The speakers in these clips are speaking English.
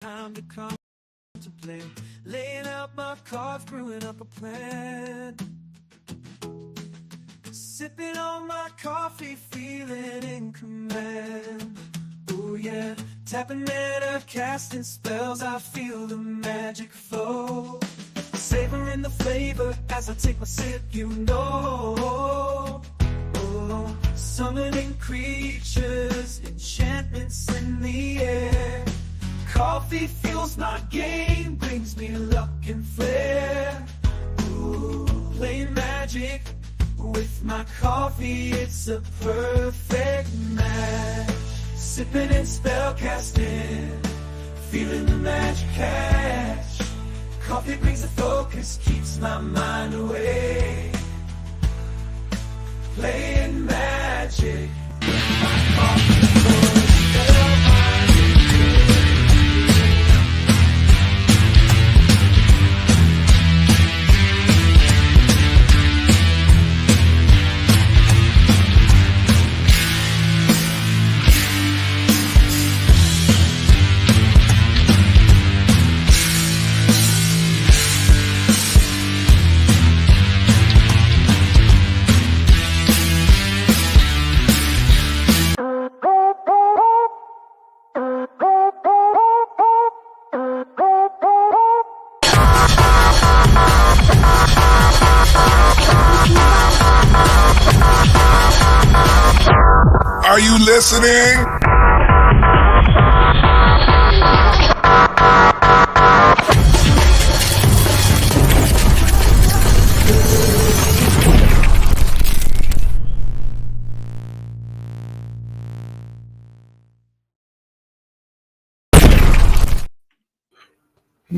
Time to contemplate, laying out my cards, brewing up a plan. Sipping on my coffee, feeling in command. Oh yeah, tapping mana, casting spells, I feel the magic flow. Savoring the flavor as I take my sip, you know. Oh, summoning creatures, enchantments in the air. Coffee fuels my game, brings me luck and flair. Ooh, playing magic with my coffee, it's a perfect match. Sipping and spell casting, feeling the magic catch. Coffee brings the focus, keeps my mind away. Playing magic with my coffee. Are you listening?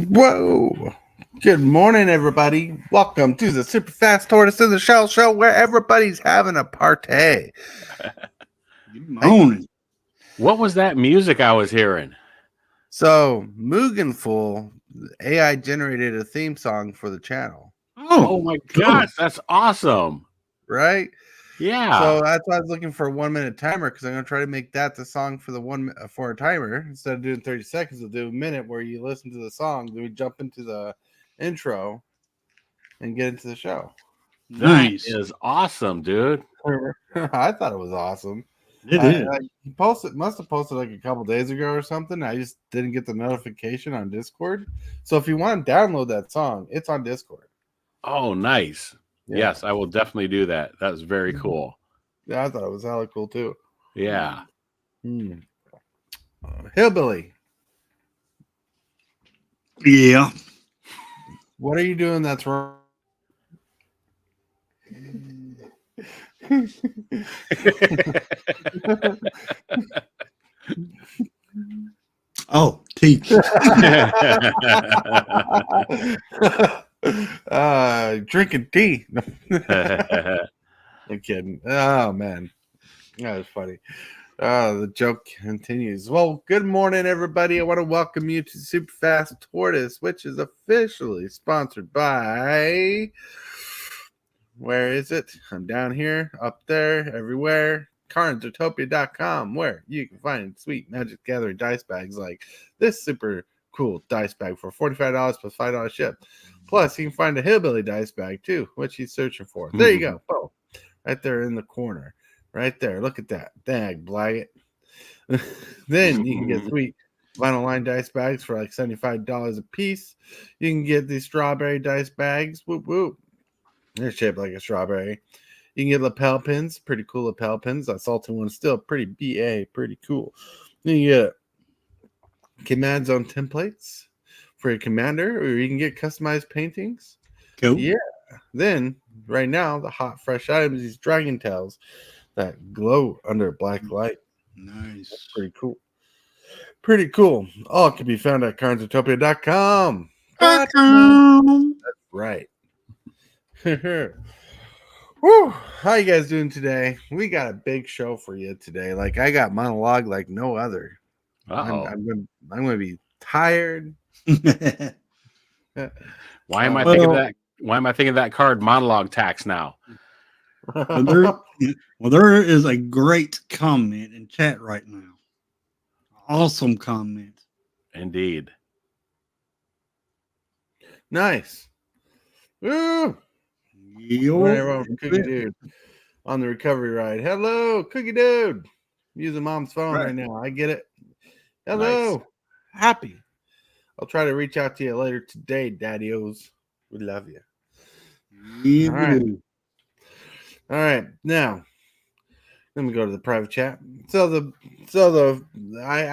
Whoa! Good morning, everybody. Welcome to the Super Fast Tortoise in the Shell Show, where everybody's having a party. Good morning. What was that music I was hearing? So, Mugenful, AI generated a theme song for the channel, Oh my gosh, that's awesome. right? Yeah. So that's why I was looking for a 1 minute timer, because I'm gonna try to make that the song for the for a timer. Instead of doing 30 seconds, we'll do a minute where you listen to the song, then we jump into the intro and get into the show. Nice. That is awesome, dude. I thought it was awesome. It is. He must have posted like a couple days ago or something. I just didn't get the notification on Discord. So if you want to download that song, it's on Discord. Oh, nice. Yeah. Yes, I will definitely do that. That was very cool. Yeah, I thought it was hella cool too. Yeah. Hillbilly, Yeah. what are you doing that's wrong? Oh, teeth. Drinking tea. I'm kidding. Oh man, that was funny. The joke continues. Well, good morning, everybody. I want to welcome you to Super Fast Tortoise, which is officially sponsored by. Where is it? I'm down here, up there, everywhere. CarnsUtopia.com, where you can find sweet Magic Gathering dice bags like this super cool dice bag for $45 plus $5 ship. Plus, you can find a Hillbilly dice bag too, which he's searching for. There you go. Oh, right there in the corner. Right there. Look at that. Dang, blag it. Then you can get sweet vinyl line dice bags for like $75 a piece. You can get these strawberry dice bags. Whoop, whoop. They're shaped like a strawberry. You can get lapel pins, pretty cool lapel pins. That salty one's still pretty BA, pretty cool. You can get command zone templates for your commander, or you can get customized paintings. Cool. Yeah. Then, right now, the hot, fresh items, these dragon tails that glow under black light. Nice. That's pretty cool. Pretty cool. All can be found at CarnsUtopia.com. That's right. Woo! How you guys doing today? We got a big show for you today. Like, I got monologue like no other. I'm gonna be tired. Why am I thinking that? Why am I thinking that card monologue tax now? Well, there is a great comment in chat right now. Awesome comment. Indeed. Nice. Woo! Yo, Right, everyone from Cookie Dude on the recovery ride. Hello, Cookie Dude. I'm using mom's phone right now. I get it. Hello. Nice. Happy. I'll try to reach out to you later today, Daddy-O's. We love you. Yeah, All right. All right. Now, let me go to the private chat. I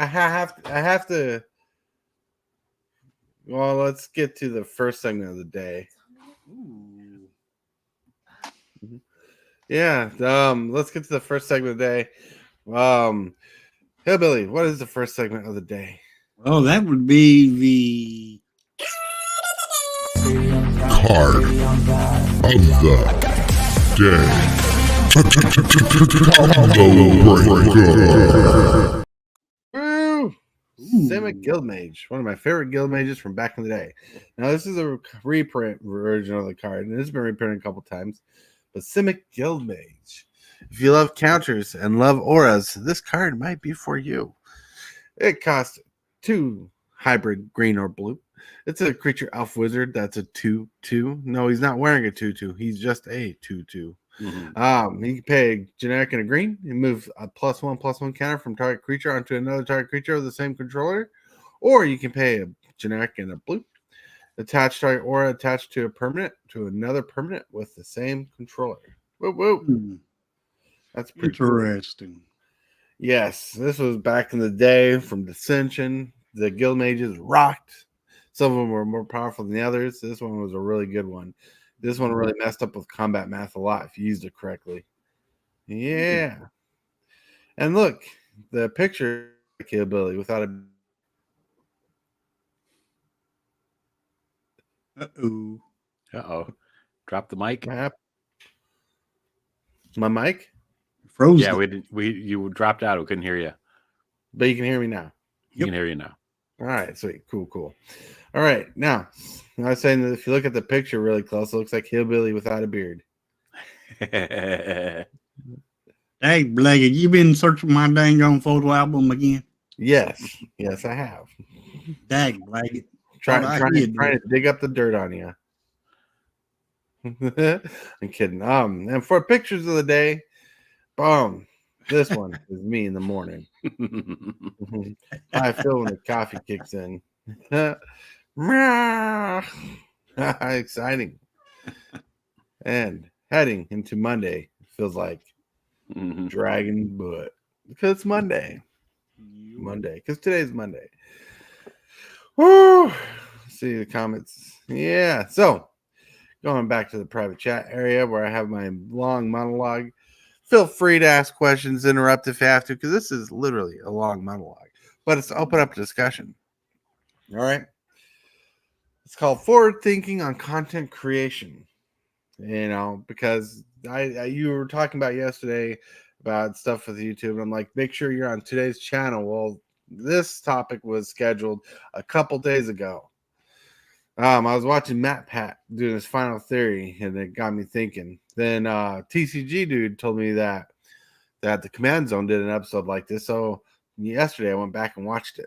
have to. Well, let's get to the first segment of the day. Ooh. Yeah. Let's get to the first segment of the day. Hillbilly, what is the first segment of the day? Well, that would be Card of the day. Combo breaker. Woo! Simic Guildmage, one of my favorite guild mages from back in the day. Now, this is a reprint version of the card, and it's been reprinted a couple times. But Simic Guildmage, if you love counters and love auras, this card might be for you. It costs 2 hybrid green or blue. It's a creature elf wizard that's a 2/2. No, he's not wearing a 2/2. He's just a 2/2. Mm-hmm. You can pay a generic and a green. You move a +1/+1 counter from target creature onto another target creature of the same controller, or you can pay a generic and a blue. Attach target aura attached to a permanent to another permanent with the same controller. Whoop whoop. That's pretty interesting. Cool. Yes, this was back in the day from Dissension. The guild mages rocked. Some of them were more powerful than the others. This one was a really good one. This one really messed up with combat math a lot if you used it correctly. Yeah. And look, the picture capability without a. Uh-oh. Drop the mic. My mic? Frozen. Yeah, you dropped out. We couldn't hear you. But you can hear me now. You can hear you now. All right, sweet. Cool. All right, now I was saying that if you look at the picture really close, it looks like Hillbilly without a beard. Hey, Blaggy, you been searching my dang on photo album again? Yes, I have. Dang, Blaggy. Trying to dig up the dirt on you. I'm kidding. And for pictures of the day, boom. This one is me in the morning. I feel when the coffee kicks in. Exciting. And heading into Monday feels like dragon butt because it's Monday. Because today's Monday. Woo! See the comments. Yeah. So going back to the private chat area where I have my long monologue. Feel free to ask questions, interrupt if you have to, because this is literally a long monologue. But it's open up discussion. All right. It's called Forward Thinking on Content Creation. You know, because you were talking about yesterday about stuff with YouTube. And I'm like, make sure you're on today's channel. Well, this topic was scheduled a couple days ago. I was watching Matt Pat doing his final theory, and it got me thinking. Then TCG dude told me that the Command Zone did an episode like this. So yesterday I went back and watched it,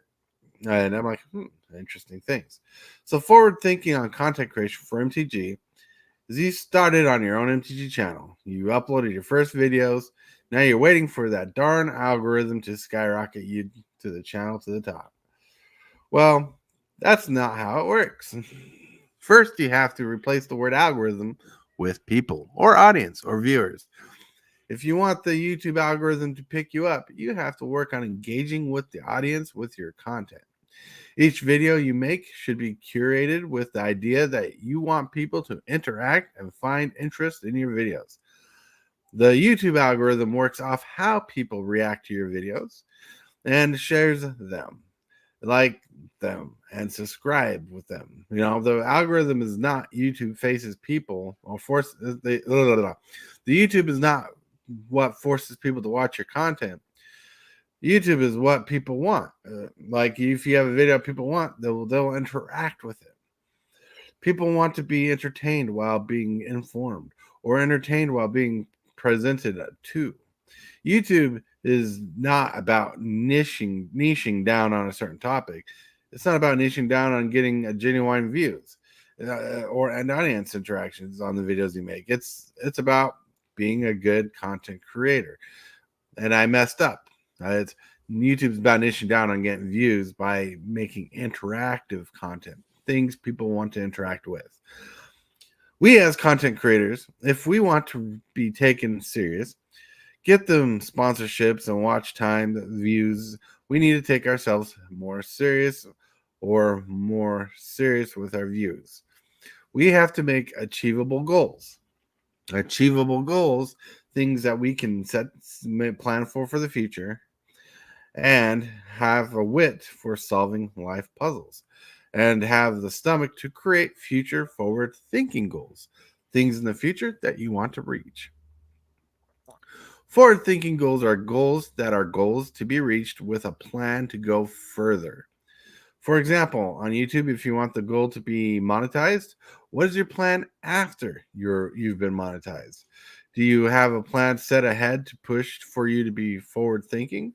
and I'm like, interesting things. So forward thinking on content creation for MTG is you started on your own MTG channel. You uploaded your first videos. Now you're waiting for that darn algorithm to skyrocket you to the channel to the top. Well, that's not how it works. First, you have to replace the word algorithm with people or audience or viewers. If you want the YouTube algorithm to pick you up, you have to work on engaging with the audience with your content. Each video you make should be curated with the idea that you want people to interact and find interest in your videos. The YouTube algorithm works off how people react to your videos and shares them, like them, and subscribe with them. You know, the algorithm is not YouTube faces people or the YouTube is not what forces people to watch your content. YouTube is what people want. Like if you have a video people want, they'll interact with it. People want to be entertained while being informed, or entertained while being presented to. YouTube is not about niching down on a certain topic. It's not about niching down on getting a genuine views or an audience interactions on the videos you make. It's about being a good content creator. And I messed up. YouTube's about niching down on getting views by making interactive content, things people want to interact with. We as content creators, if we want to be taken serious, get them sponsorships and watch time, views, we need to take ourselves more serious with our views. We have to make achievable goals. Achievable goals, things that we can plan for the future, and have a wit for solving life puzzles, and have the stomach to create future forward thinking goals, things in the future that you want to reach. Forward thinking goals are goals to be reached with a plan to go further. For example, on YouTube, if you want the goal to be monetized, what is your plan after you've been monetized? Do you have a plan set ahead to push for you to be forward thinking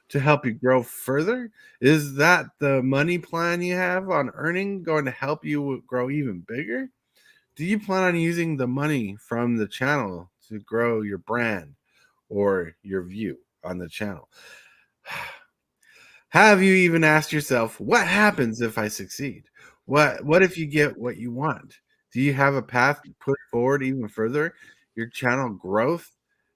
to help you grow further? Is that the money plan you have on earning going to help you grow even bigger? Do you plan on using the money from the channel to grow your brand or your view on the channel? Have you even asked yourself, what happens if I succeed? What if you get what you want? Do you have a path to push forward even further? Your channel growth?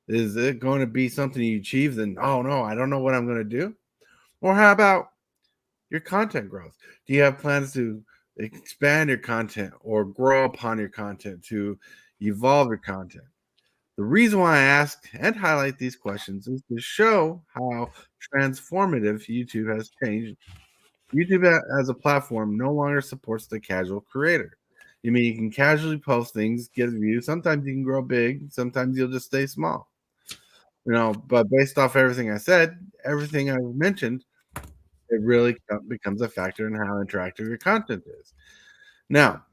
Is it going to be something you achieve? Then, oh no, I don't know what I'm going to do. Or how about your content growth? Do you have plans to expand your content or grow upon your content, to evolve your content? The reason why I ask and highlight these questions is to show how transformative YouTube has changed. YouTube as a platform no longer supports the casual creator. You mean you can casually post things, get views. Sometimes you can grow big. Sometimes you'll just stay small. But based off everything I said, everything I've mentioned, it really becomes a factor in how interactive your content is. Now,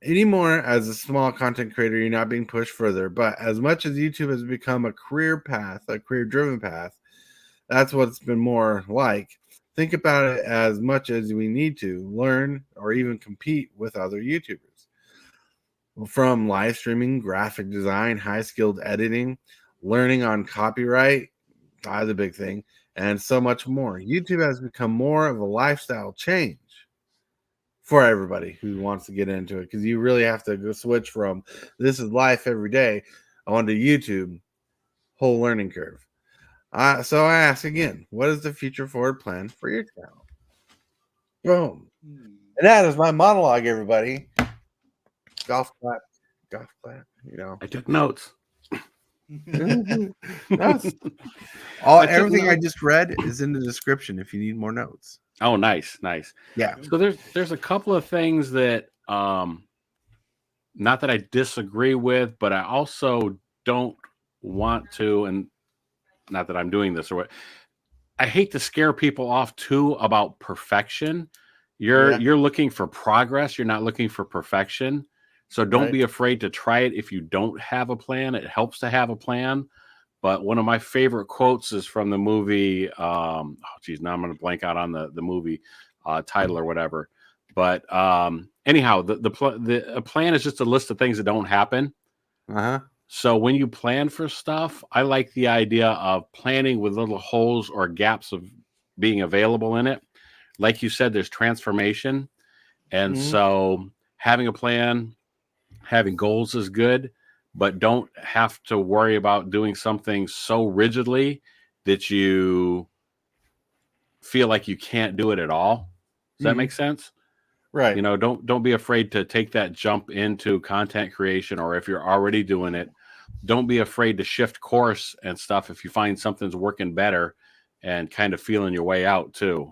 anymore as a small content creator, you're not being pushed further. But as much as YouTube has become a career driven path, that's what it's been more like. Think about it as much as we need to learn or even compete with other YouTubers. From live streaming, graphic design, high skilled editing, learning on copyright, the big thing, and so much more. YouTube has become more of a lifestyle change for everybody who wants to get into it, because you really have to go switch from this is life every day onto YouTube, whole learning curve. So I ask again, what is the future forward plan for your channel? Boom. And that is my monologue, everybody. Golf clap. I took notes. Everything I just read is in the description if you need more notes. Oh, nice. Yeah. So there's a couple of things that not that I disagree with, but I also don't want to, and not that I'm doing this or what. I hate to scare people off too about perfection. You're looking for progress. You're not looking for perfection. So don't be afraid to try it if you don't have a plan. It helps to have a plan. But one of my favorite quotes is from the movie. Now I'm going to blank out on the movie title or whatever. But anyhow, a plan is just a list of things that don't happen. So when you plan for stuff, I like the idea of planning with little holes or gaps of being available in it. Like you said, there's transformation. And so having a plan, having goals is good, but don't have to worry about doing something so rigidly that you feel like you can't do it at all. Does that make sense? Right. Don't be afraid to take that jump into content creation, or if you're already doing it, don't be afraid to shift course and stuff if you find something's working better, and kind of feeling your way out too.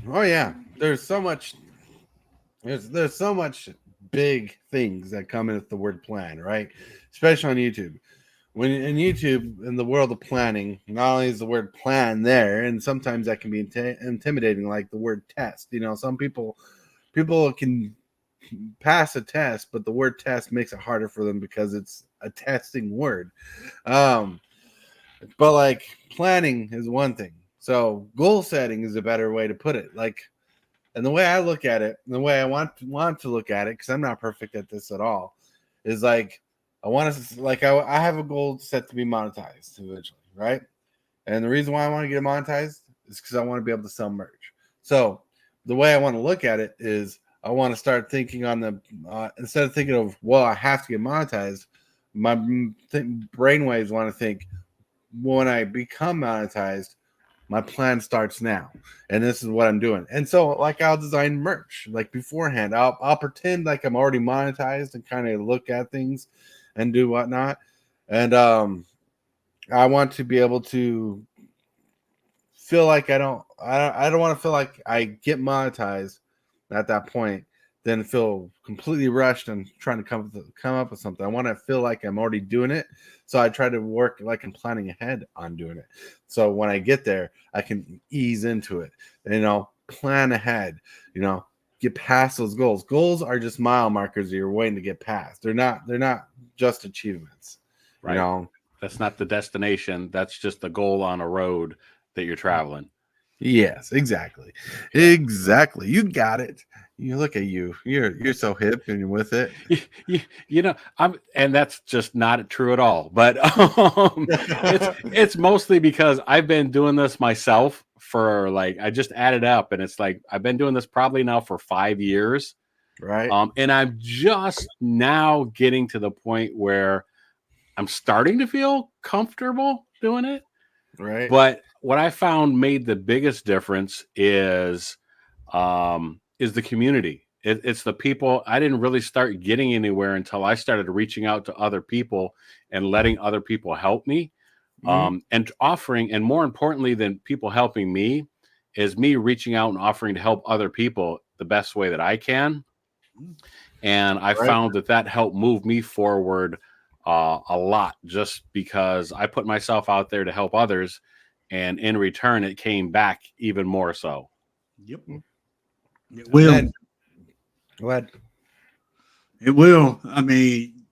Oh yeah, there's so much big things that come in with the word plan, right? Especially on YouTube. When in YouTube, in the world of planning, not only is the word plan there, and sometimes that can be intimidating, like the word test. Some people can pass a test, but the word test makes it harder for them because it's a testing word. But like planning is one thing. So goal setting is a better way to put it. Like And the way I look at it, the way I want to look at it, because I'm not perfect at this at all, is like I want to like I have a goal set to be monetized eventually, right? And the reason why I want to get monetized is because I want to be able to sell merch. So the way I want to look at it is I want to start thinking on the instead of thinking of, well, I have to get monetized, my brainwaves want to think, when I become monetized, my plan starts now, and this is what I'm doing. And so, like, I'll design merch like beforehand. I'll pretend like I'm already monetized and kind of look at things and do whatnot. And I want to be able to feel like I don't want to feel like I get monetized at that point, then feel completely rushed and trying to come up with something. I want to feel like I'm already doing it. So I try to work like I'm planning ahead on doing it. So when I get there, I can ease into it, plan ahead, get past those goals. Goals are just mile markers that you're waiting to get past. They're not just achievements, Right. That's not the destination. That's just the goal on a road that you're traveling. Yes, exactly. Exactly. You got it. You look at you. You're so hip and you're with it. And that's just not true at all. But it's mostly because I've been doing this myself for I just added up, and it's like I've been doing this probably now for 5 years. Right. And I'm just now getting to the point where I'm starting to feel comfortable doing it. Right. But what I found made the biggest difference is the community. It's the people. I didn't really start getting anywhere until I started reaching out to other people and letting other people help me. And offering, and more importantly than people helping me, is me reaching out and offering to help other people the best way that I can. And I found that helped move me forward a lot, just because I put myself out there to help others, and in return, it came back even more so. Yep. It will. Go ahead. It will. I mean,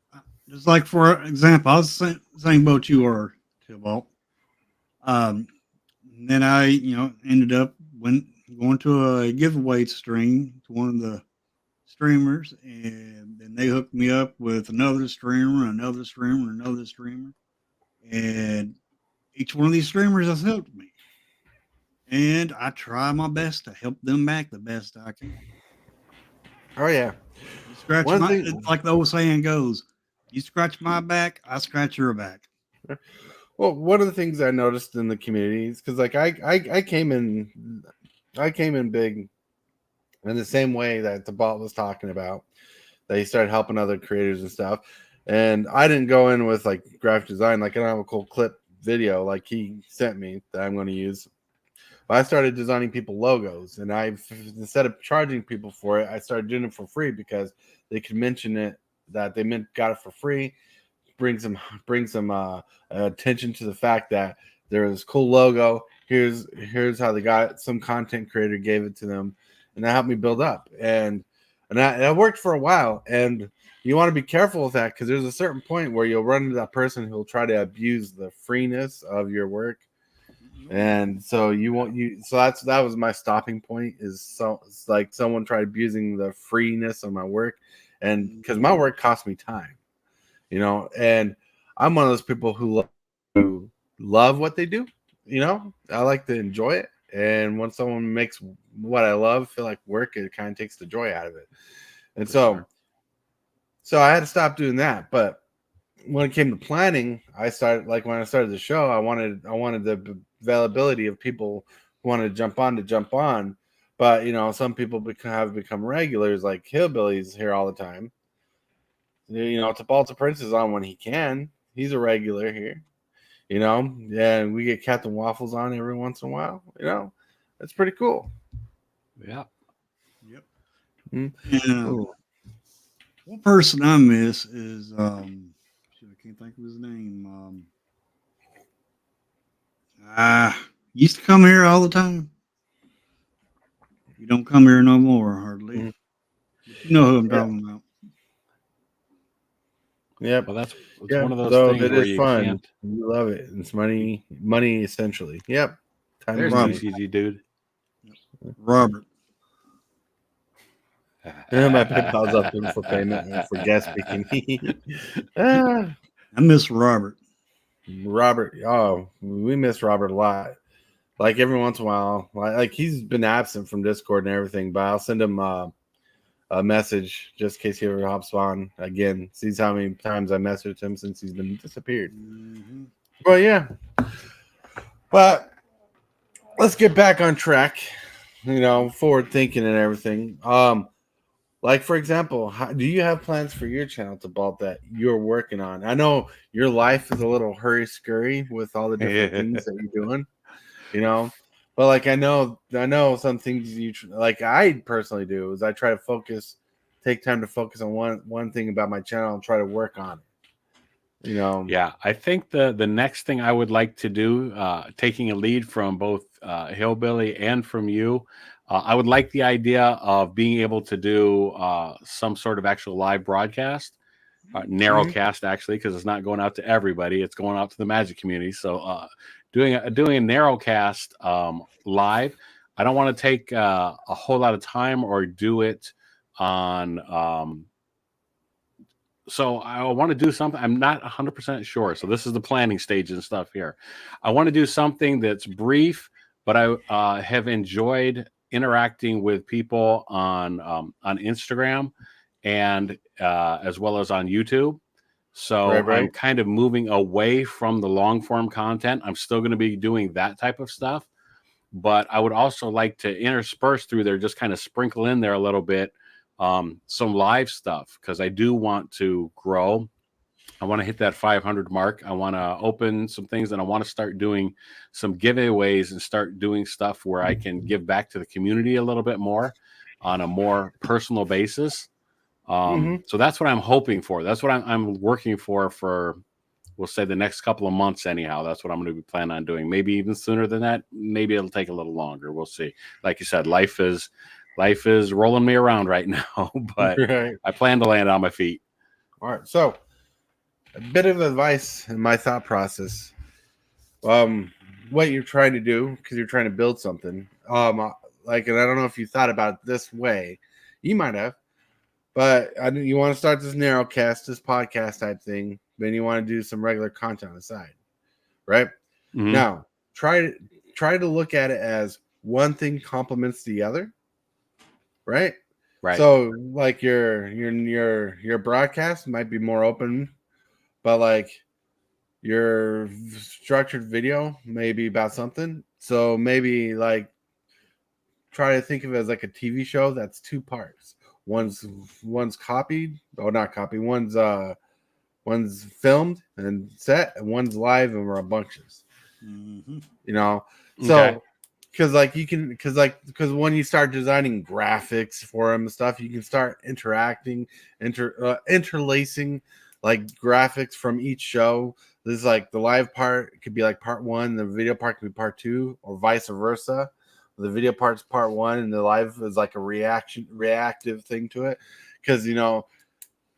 just like for example, I was the same boat you were, Tibalt. Then I, ended up going to a giveaway stream to one of the streamers, and then they hooked me up with another streamer, and each one of these streamers has helped me, and I try my best to help them back the best I can. Oh yeah. You scratch it's like the old saying goes, you scratch my back, I scratch your back. Well, one of the things I noticed in the community is because I came in big in the same way that the bot was talking about. They started helping other creators and stuff. And I didn't go in with graphic design. I don't have a cool clip video like he sent me that I'm going to use. But I started designing people logos, and instead of charging people for it, I started doing it for free because they could mention it that they got it for free. Bring some attention to the fact that there was cool logo. Here's how they got it. Some content creator gave it to them, and that helped me build up. And that worked for a while. And you want to be careful with that, because there's a certain point where you'll run into that person who'll try to abuse the freeness of your work. And so that was my stopping point, is it's like someone tried abusing the freeness of my work, and because my work cost me time, and I'm one of those people who love what they do. I like to enjoy it, and when someone makes what I love feel like work, it kind of takes the joy out of it. And so I had to stop doing that. But when it came to planning, when I started the show, I wanted the availability of people who wanted to jump on. But some people have become regulars, like Hillbillies here all the time. Tabalta Prince is on when he can. He's a regular here. And we get Captain Waffles on every once in a while. That's pretty cool. Yeah. Yep. Mm-hmm. One person I miss is I can't think of his name. Used to come here all the time. You don't come here no more, hardly. Mm-hmm. You know who I'm talking about. Yeah, well, that's one of those things it where is you fun. can't. You love it. It's money essentially. Yep. There's an easy dude. Robert. My PayPal's up for payment and for guest speaking. Ah, I miss Robert. Robert, oh, we miss Robert a lot. Like every once in a while, like he's been absent from Discord and everything, but I'll send him a message just in case he ever hops on again. Sees how many times I messaged him since he's been disappeared. Mm-hmm. Well, yeah, but let's get back on track. You know, forward thinking and everything. Like for example, do you have plans for your channel to Balt that you're working on? I know your life is a little hurry scurry with all the different things that you're doing, you know. But like I know some things like I personally do is I try to take time to focus on one thing about my channel and try to work on it. You know. Yeah, I think the next thing I would like to do, taking a lead from both Hillbilly and from you, I would like the idea of being able to do some sort of actual live broadcast, narrowcast actually, because it's not going out to everybody; it's going out to the Magic community. So doing a narrowcast live. I don't want to take a whole lot of time or do it on. So I want to do something. I'm not 100% sure. So this is the planning stage and stuff here. I want to do something that's brief, but I have enjoyed interacting with people on Instagram and as well as on YouTube. So Right. I'm kind of moving away from the long form content. I'm still going to be doing that type of stuff, but I would also like to intersperse through there, just kind of sprinkle in there a little bit some live stuff because I do want to grow. I want to hit that 500 mark. I want to open some things and I want to start doing some giveaways and start doing stuff where I can give back to the community a little bit more on a more personal basis. So that's what I'm hoping for. That's what I'm working for, we'll say the next couple of months anyhow. That's what I'm going to be planning on doing. Maybe even sooner than that. Maybe it'll take a little longer. We'll see. Like you said, life is rolling me around right now, but Right. I plan to land on my feet. All right. So a bit of advice in my thought process. What you're trying to do, because you're trying to build something. Like, and I don't know if you thought about it this way. You might have, but you want to start this narrowcast, this podcast type thing. Then you want to do some regular content on the side, right? Mhm. Now, try to look at it as one thing complements the other, right? Right. So, like your broadcast might be more open, but like your structured video may be about something. So maybe like try to think of it as like a TV show that's two parts. One's copied, or not copied. One's filmed and set, and one's live and rambunctious. Mm-hmm. You know, Okay. so because when you start designing graphics for them and stuff, you can start interlacing like graphics from each show. This is like the live part could be like part one, the video part could be part two, or vice versa. The video part's part one, and the live is like a reactive thing to it. Because you're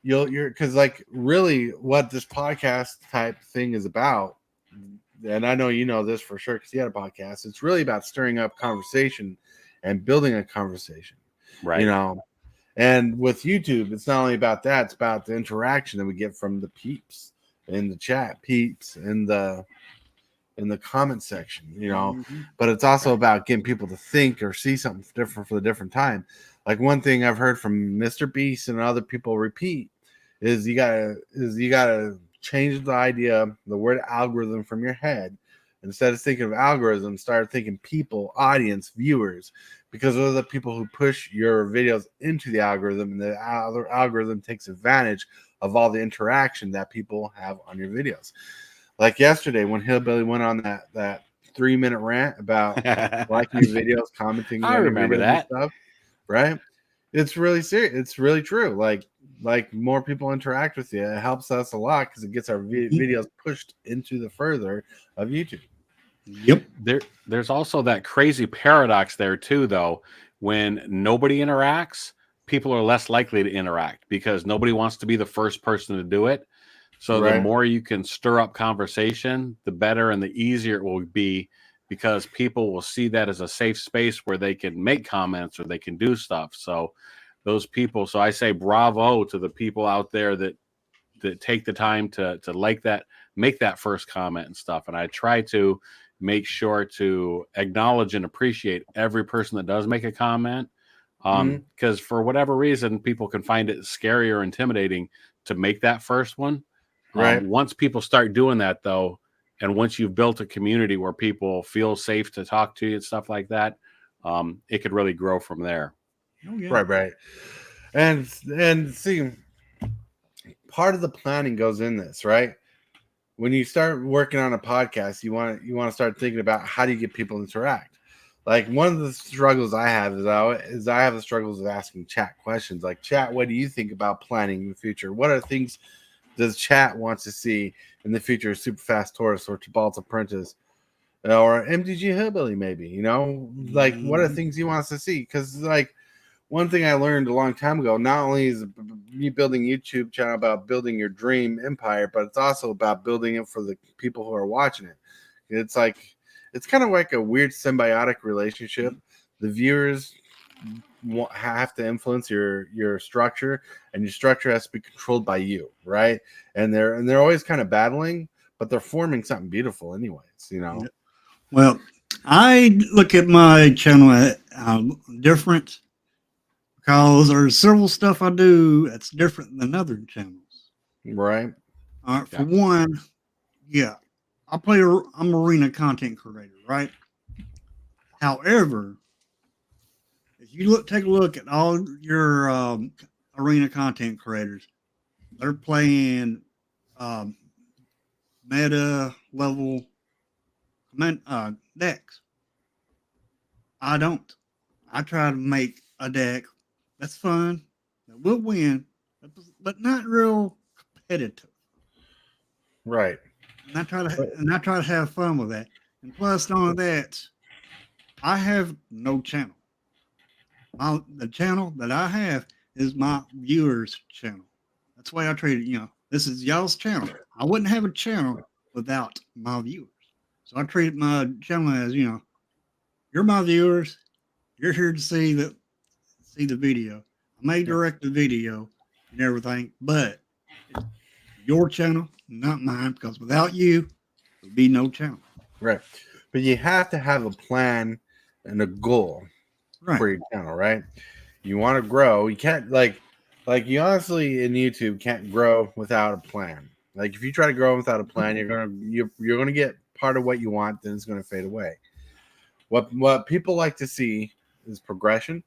because like really what this podcast type thing is about, and I know you know this for sure because you had a podcast. It's really about stirring up conversation and building a conversation. Right. You know, and with YouTube, it's not only about that; it's about the interaction that we get from the peeps in the chat, peeps in the comment section. You know, but it's also about getting people to think or see something different for the different time. Like one thing I've heard from Mr. Beast and other people repeat is you gotta change the word algorithm from your head. Instead of thinking of algorithm, start thinking people, audience, viewers, because those are the people who push your videos into the algorithm, and the algorithm takes advantage of all the interaction that people have on your videos. Like yesterday when Hillbilly went on that 3-minute rant about liking your videos, commenting I on your remember videos that. and stuff, right? It's really serious. It's really true. Like more people interact with you, it helps us a lot because it gets our videos pushed into the further of YouTube. Yep. There's also that crazy paradox there too, though. When nobody interacts, people are less likely to interact because nobody wants to be the first person to do it. So the Right. more you can stir up conversation, the better and the easier it will be, because people will see that as a safe space where they can make comments or they can do stuff. So those people. So I say bravo to the people out there that take the time to like that, make that first comment and stuff. And I try to make sure to acknowledge and appreciate every person that does make a comment. Because for whatever reason, people can find it scary or intimidating to make that first one. Right. Once people start doing that, though, and once you've built a community where people feel safe to talk to you and stuff like that, it could really grow from there. Oh, yeah. Right. And see, part of the planning goes in this, right? When you start working on a podcast, you want to start thinking about how do you get people to interact. Like one of the struggles I have is I have the struggles of asking chat questions. Like, chat, what do you think about planning in the future? What are things does chat wants to see in the future of Super Fast Taurus or Gibraltar Apprentice or MTG Hillbilly? Maybe, you know, like what are things you want us to see? Because like one thing I learned a long time ago, not only is me building a YouTube channel about building your dream empire, but it's also about building it for the people who are watching it. It's kind of like a weird symbiotic relationship. The viewers have to influence your structure, and your structure has to be controlled by you, right? And they're always kind of battling, but they're forming something beautiful anyways, you know. Well, I look at my channel at different, because there's several stuff I do that's different than other channels. Right. All right. For one, yeah, I'm arena content creator, right? However, if you take a look at all your arena content creators, they're playing meta level decks. I don't. I try to make a deck that's fun, that will win, but not real competitive. Right. And I try to have fun with that. And plus, on that, I have no channel. The channel that I have is my viewers' channel. That's the way I treat it. You know, this is y'all's channel. I wouldn't have a channel without my viewers. So I treat my channel as, you know, you're my viewers. You're here to see the video. I may direct the video and everything, but it's your channel, not mine, because without you, there'd be no channel. Right. But you have to have a plan and a goal for your channel, right? You want to grow. You can't like you honestly in YouTube can't grow without a plan. Like if you try to grow without a plan, you're gonna get part of what you want, then it's gonna fade away. What people like to see is progression,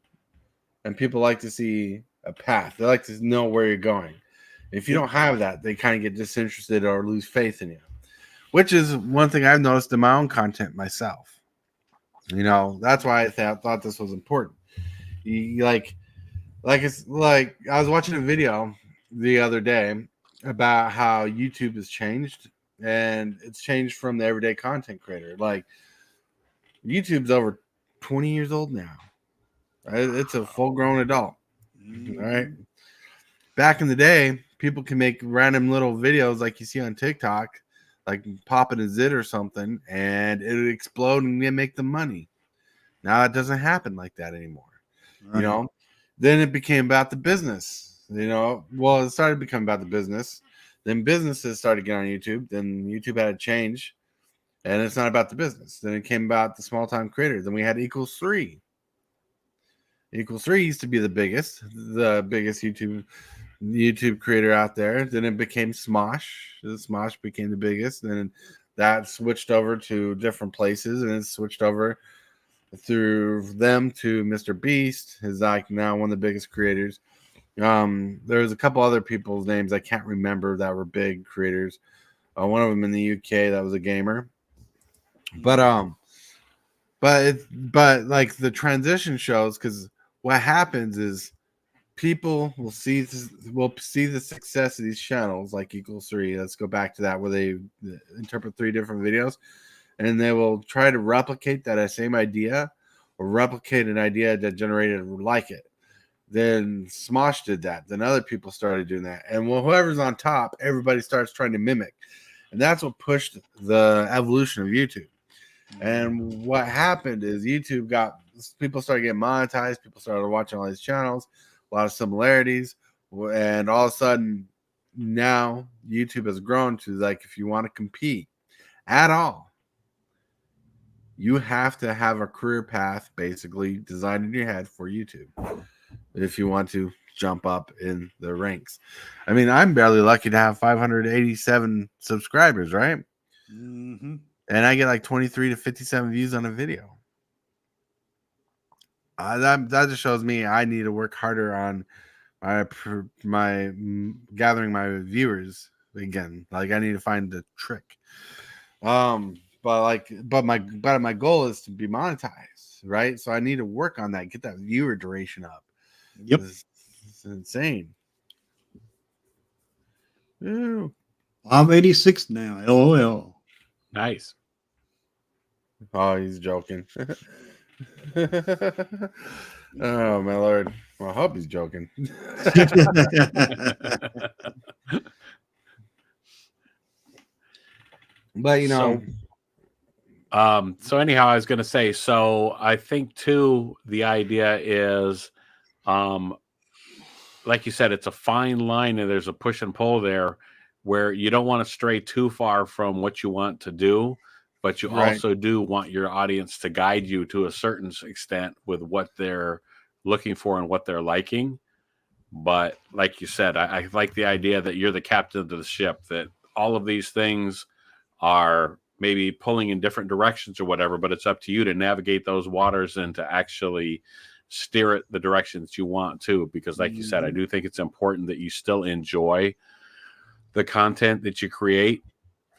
and people like to see a path. They like to know where you're going. If you don't have that, they kind of get disinterested or lose faith in you, which is one thing I've noticed in my own content myself. You know, that's why I thought this was important. It's like I was watching a video the other day about how YouTube has changed, and it's changed from the everyday content creator. Like YouTube's over 20 years old now. It's a full-grown adult. All right. Back in the day, people can make random little videos like you see on TikTok, like popping a zit or something, and it would explode and make them money. Now it doesn't happen like that anymore. Right. You know, then it became about the business. You know, well, it started becoming about the business. Then businesses started getting on YouTube. Then YouTube had to change, and it's not about the business. Then it came about the small-time creators. Then we had Equals 3. Equals 3 used to be the biggest YouTube creator out there. Then it became Smosh. Smosh became the biggest. Then that switched over to different places, and it switched over through them to Mr. Beast, is like now one of the biggest creators. There's a couple other people's names I can't remember that were big creators. One of them in the UK that was a gamer. But like the transition shows, because what happens is people will see the success of these channels like Equals 3. Let's go back to that, where they interpret 3 different videos, and they will try to replicate that same idea or replicate an idea that generated like it. Then Smosh did that. Then other people started doing that. And whoever's on top, everybody starts trying to mimic. And that's what pushed the evolution of YouTube. And what happened is people started getting monetized. People started watching all these channels. a lot of similarities, and all of a sudden now YouTube has grown to like, if you want to compete at all, you have to have a career path basically designed in your head for YouTube if you want to jump up in the ranks. I mean, I'm barely lucky to have 587 subscribers, right? Mm-hmm. And I get like 23 to 57 views on a video. That just shows me I need to work harder on my gathering my viewers again. Like, I need to find the trick. But my goal is to be monetized, right? So I need to work on that, get that viewer duration up. Yep. It's insane. Ew. 586 now. LOL. Nice. Oh, he's joking. Oh my lord. Well, I hope he's joking. But you know, so anyhow, I was going to say, so I think too, the idea is, like you said, it's a fine line and there's a push and pull there where you don't want to stray too far from what you want to do, but you Right. also do want your audience to guide you to a certain extent with what they're looking for and what they're liking. But like you said, I like the idea that you're the captain of the ship, that all of these things are maybe pulling in different directions or whatever, but it's up to you to navigate those waters and to actually steer it the directions you want to. Because like you said, I do think it's important that you still enjoy the content that you create.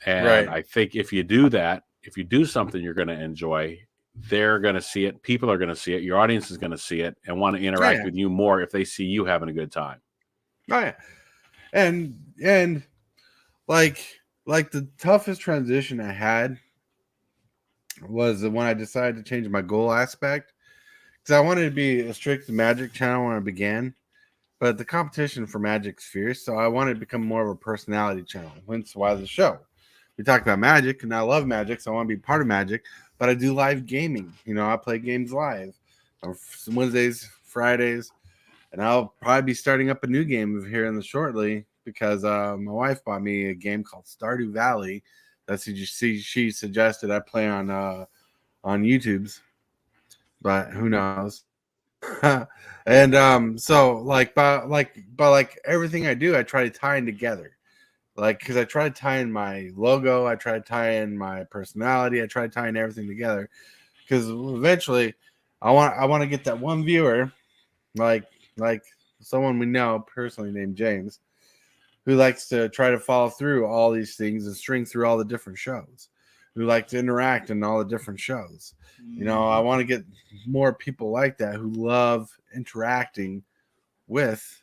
And Right. I think if you do that, if you do something you're going to enjoy, they're going to see it. People are going to see it. Your audience is going to see it and want to interact with you more if they see you having a good time. Oh yeah. And like the toughest transition I had was when I decided to change my goal aspect, because I wanted to be a strict Magic channel when I began, but the competition for Magic's fierce, so I wanted to become more of a personality channel. Hence why the show. We talk about Magic, and I love Magic, so I want to be part of Magic. But I do live gaming. You know, I play games live on Wednesdays, Fridays, and I'll probably be starting up a new game here in the shortly, because my wife bought me a game called Stardew Valley. That's what you see. She suggested I play on YouTube's, but who knows? And so like everything I do, I try to tie in together. Like, because I try to tie in my logo, I try to tie in my personality, I try to tie in everything together. Because eventually, I want to get that one viewer, like someone we know personally named James, who likes to try to follow through all these things and string through all the different shows, who like to interact in all the different shows. You know, I want to get more people like that who love interacting with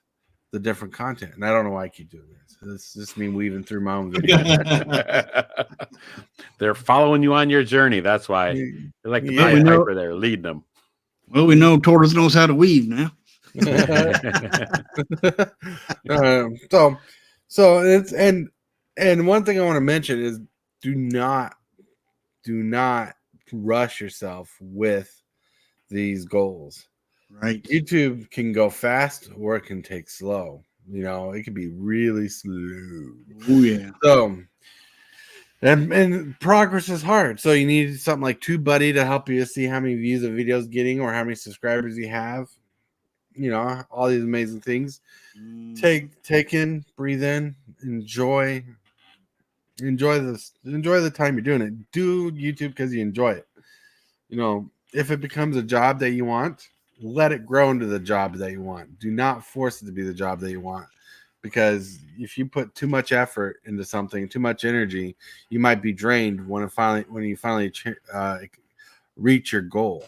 the different content. And I don't know why I keep doing this. This just me weaving through my own video. They're following you on your journey. That's why they're like the Yeah. Pied Piper there, leading them. Well, we know Tortoise knows how to weave now. So it's and one thing I want to mention is do not rush yourself with these goals. Right. YouTube can go fast or it can take slow. You know, it can be really slow. Oh yeah. So and progress is hard. So you need something like TubeBuddy to help you see how many views a video is getting or how many subscribers you have. You know, all these amazing things. Take in, breathe in, enjoy this. Enjoy the time you're doing it. Do YouTube because you enjoy it. You know, if it becomes a job that you want, let it grow into the job that you want. Do not force it to be the job that you want, because if you put too much effort into something, too much energy, you might be drained when you finally reach your goal.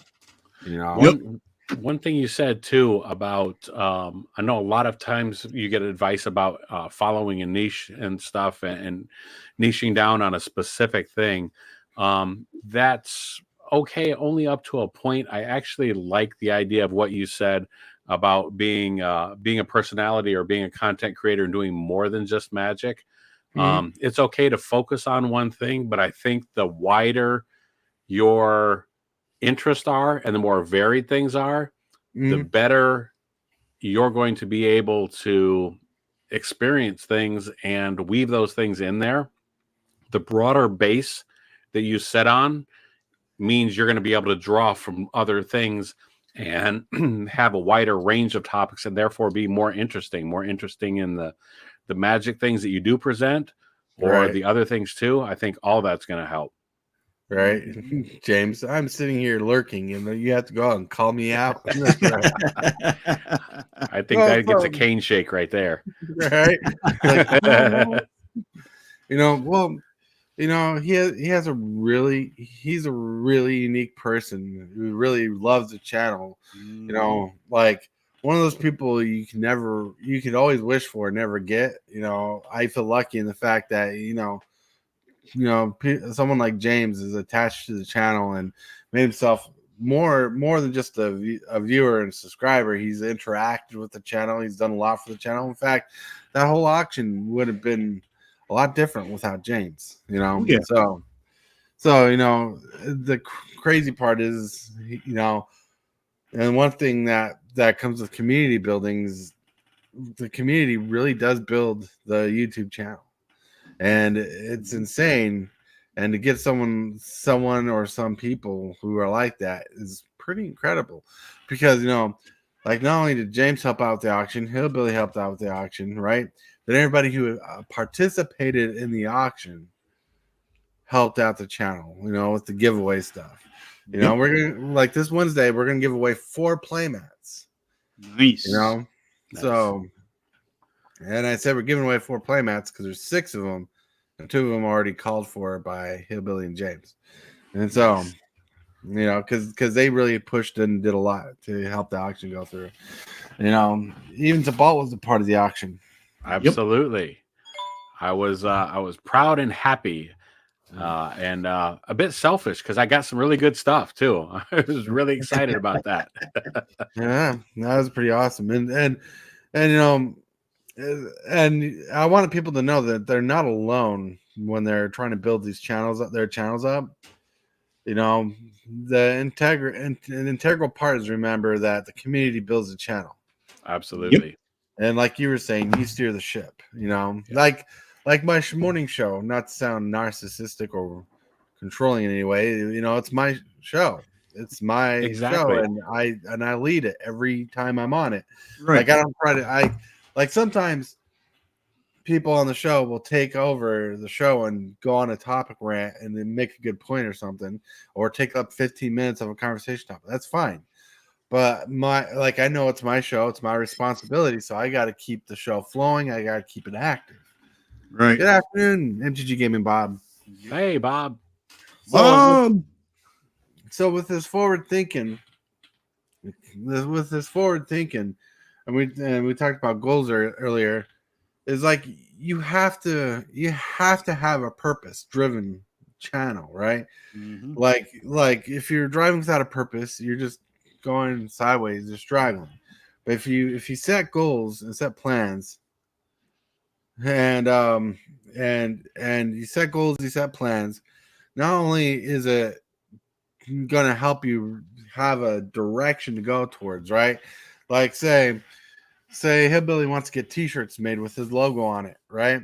You know. One thing you said too about I know a lot of times you get advice about following a niche and stuff and niching down on a specific thing. That's okay, only up to a point. I actually like the idea of what you said about being a personality or being a content creator and doing more than just Magic. It's okay to focus on one thing, but I think the wider your interests are and the more varied things are, the better you're going to be able to experience things and weave those things in there. The broader base that you set on means you're going to be able to draw from other things and have a wider range of topics, and therefore be more interesting in the magic things that you do present, or Right. the other things too. I think all that's going to help. Right, James. I'm sitting here lurking, and you have to go out and call me out. I think that gets a cane shake right there. Right. Like, well, he's a really unique person who really loves the channel. Like one of those people you could always wish for, never get. I feel lucky in the fact that someone like James is attached to the channel and made himself more than just a viewer and subscriber. He's interacted with the channel. He's done a lot for the channel. In fact, that whole auction would have been a lot different without James. Yeah. So the crazy part is, and one thing that comes with community buildings, the community really does build the YouTube channel. And it's insane. And to get someone or some people who are like that is pretty incredible, because like not only did James help out with the auction, Hillbilly helped out with the auction, right? But everybody who participated in the auction helped out the channel, with the giveaway stuff. Yep. We're gonna, like this Wednesday, we're gonna give away 4 playmats. Nice. Nice. So. And I said we're giving away 4 playmats because there's 6 of them, and 2 of them are already called for by Hillbilly and James. And so, because they really pushed and did a lot to help the auction go through. Even Tabalt was a part of the auction. Absolutely. Yep. I was proud and happy, and a bit selfish because I got some really good stuff too. I was really excited about that. Yeah, that was pretty awesome. And I wanted people to know that they're not alone when they're trying to build their channels up. The integral part is remember that the community builds the channel. Absolutely. Yep. And like you were saying, you steer the ship. Like my morning show. Not to sound narcissistic or controlling in any way. It's my show. It's my show, and I lead it every time I'm on it. Right. Like I don't try to. Like sometimes people on the show will take over the show and go on a topic rant and then make a good point or something, or take up 15 minutes of a conversation topic. That's fine. But I know it's my show. It's my responsibility. So I got to keep the show flowing. I got to keep it active. Right. Good afternoon, MTG Gaming Bob. Hey, Bob. So with this forward thinking, and we talked about goals earlier, is like you have to have a purpose driven channel, right? Mm-hmm. Like if you're driving without a purpose, you're just going sideways, just struggling. But if you set goals and set plans, and you set goals, you set plans, not only is it going to help you have a direction to go towards, right? Like say Hillbilly wants to get t-shirts made with his logo on it, right?